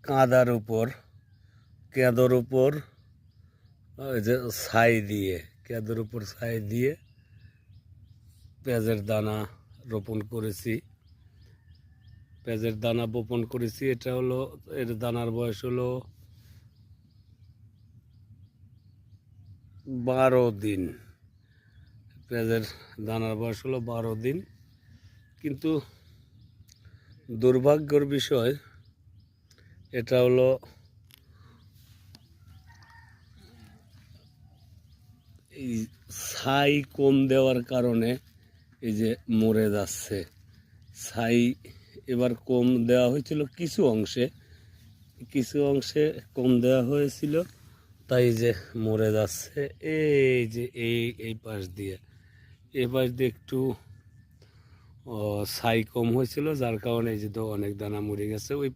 কাঁদার উপর কেঁদোর উপর ওই যে ছাই দিয়ে কেঁদোর উপর ছাই দিয়ে পেঁয়াজের দানা রোপণ করেছি। পেঁয়াজের দানা বপন করেছি। এটা হলো, এর দানার বয়স হলো 12 দিন। পেঁয়াজের দানার বয়স হলো 12 দিন। কিন্তু দুর্ভাগ্যের বিষয় এটা হলো এই ছাই কম দেওয়ার কারণে এই যে মরে যাচ্ছে। ছাই এবার কম দেওয়া হয়েছিল কিছু অংশে কম দেওয়া হয়েছিল, তাই যে মরে যাচ্ছে। এই যে এই পাশ দিয়ে একটু ছাই কম হয়েছিল, যার কারণে এই যে অনেক দানা মরে গেছে। ওই